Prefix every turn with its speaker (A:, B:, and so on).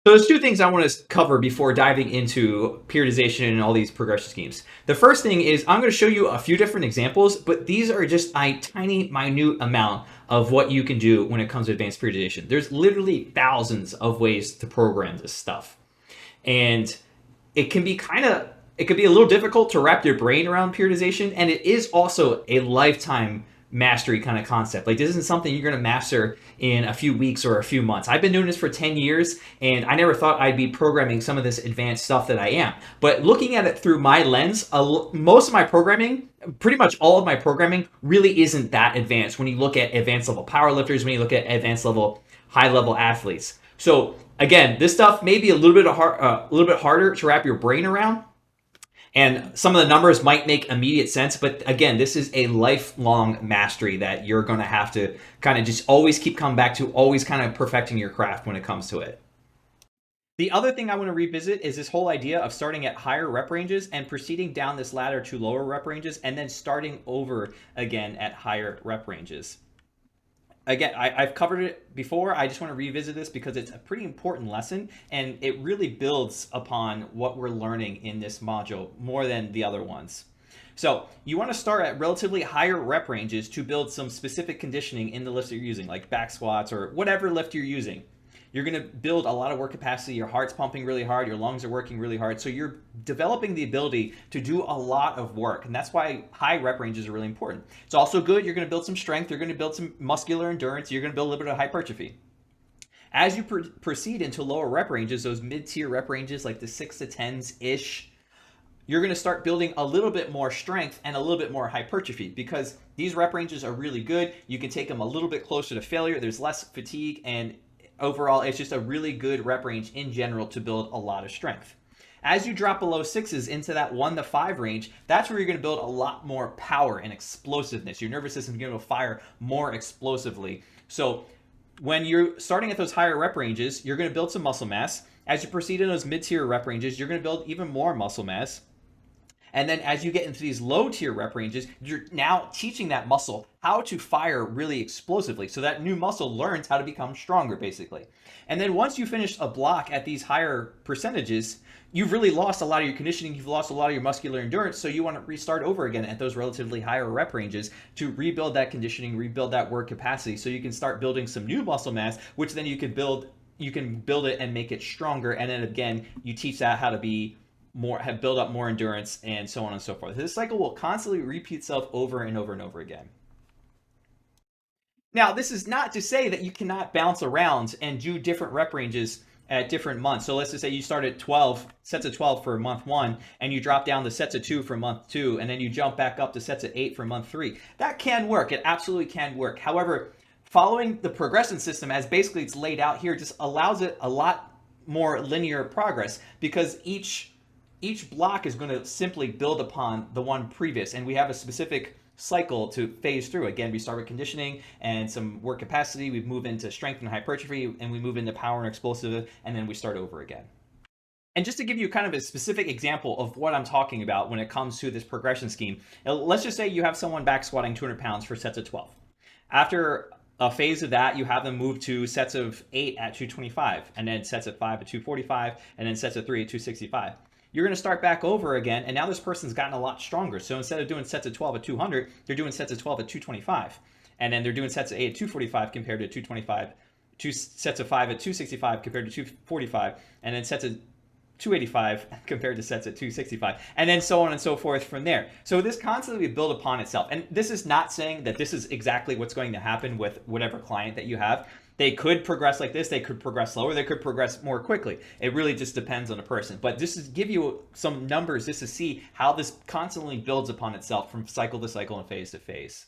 A: So there's two things I want to cover before diving into periodization and all these progression schemes. The first thing is I'm going to show you a few different examples, but these are just a tiny, minute amount of what you can do when it comes to advanced periodization. There's literally thousands of ways to program this stuff. And it can be it could be a little difficult to wrap your brain around periodization, and it is also a lifetime mastery kind of concept. Like, this isn't something you're going to master in a few weeks or a few months. I've been doing this for 10 years, and I never thought I'd be programming some of this advanced stuff that I am. But looking at it through my lens, most of my programming, pretty much all of my programming, really isn't that advanced when you look at advanced level powerlifters, when you look at advanced level, high level athletes. So again, this stuff may be a little bit harder to wrap your brain around, and some of the numbers might make immediate sense, but again, this is a lifelong mastery that you're going to have to kind of just always keep coming back to, always kind of perfecting your craft when it comes to it. The other thing I want to revisit is this whole idea of starting at higher rep ranges and proceeding down this ladder to lower rep ranges, and then starting over again at higher rep ranges. Again, I've covered it before. I just want to revisit this because it's a pretty important lesson, and it really builds upon what we're learning in this module more than the other ones. So you want to start at relatively higher rep ranges to build some specific conditioning in the lifts that you're using, like back squats or whatever lift you're using. You're going to build a lot of work capacity. Your heart's pumping really hard. Your lungs are working really hard. So you're developing the ability to do a lot of work. And that's why high rep ranges are really important. It's also good. You're going to build some strength. You're going to build some muscular endurance. You're going to build a little bit of hypertrophy. As you proceed into lower rep ranges, those mid-tier rep ranges, like the 6 to 10s-ish, you're going to start building a little bit more strength and a little bit more hypertrophy, because these rep ranges are really good. You can take them a little bit closer to failure. There's less fatigue, and overall, it's just a really good rep range in general to build a lot of strength. As you drop below 6s into that 1 to 5 range, that's where you're going to build a lot more power and explosiveness. Your nervous system is going to fire more explosively. So when you're starting at those higher rep ranges, you're going to build some muscle mass. As you proceed in those mid-tier rep ranges, you're going to build even more muscle mass. And then as you get into these low tier rep ranges, you're now teaching that muscle how to fire really explosively. So that new muscle learns how to become stronger, basically. And then once you finish a block at these higher percentages, you've really lost a lot of your conditioning. You've lost a lot of your muscular endurance. So you want to restart over again at those relatively higher rep ranges to rebuild that conditioning, rebuild that work capacity, so you can start building some new muscle mass, which then you can build it and make it stronger. And then again, you teach that how to be build up more endurance, and so on and so forth. This cycle will constantly repeat itself over and over and over again. Now, this is not to say that you cannot bounce around and do different rep ranges at different months. So let's just say you start at 12, sets of 12 for month 1, and you drop down to sets of 2 for month 2, and then you jump back up to sets of 8 for month 3. That can work. It absolutely can work. However, following the progression system as basically it's laid out here just allows it a lot more linear progress, because each block is going to simply build upon the one previous, and we have a specific cycle to phase through. Again, we start with conditioning and some work capacity, we move into strength and hypertrophy, and we move into power and explosive, and then we start over again. And just to give you kind of a specific example of what I'm talking about when it comes to this progression scheme, let's just say you have someone back squatting 200 pounds for sets of 12. After a phase of that, you have them move to sets of 8 at 225, and then sets of 5 at 245, and then sets of 3 at 265. You're going to start back over again, and now this person's gotten a lot stronger. So instead of doing sets of 12 at 200, they're doing sets of 12 at 225. And then they're doing sets of 8 at 245 compared to 225, sets of 5 at 265 compared to 245, and then sets of 285 compared to sets at 265, and then so on and so forth from there. So this constantly builds upon itself. And this is not saying that this is exactly what's going to happen with whatever client that you have. They could progress like this, they could progress slower, they could progress more quickly. It really just depends on the person. But this is give you some numbers just to see how this constantly builds upon itself from cycle to cycle and phase to phase.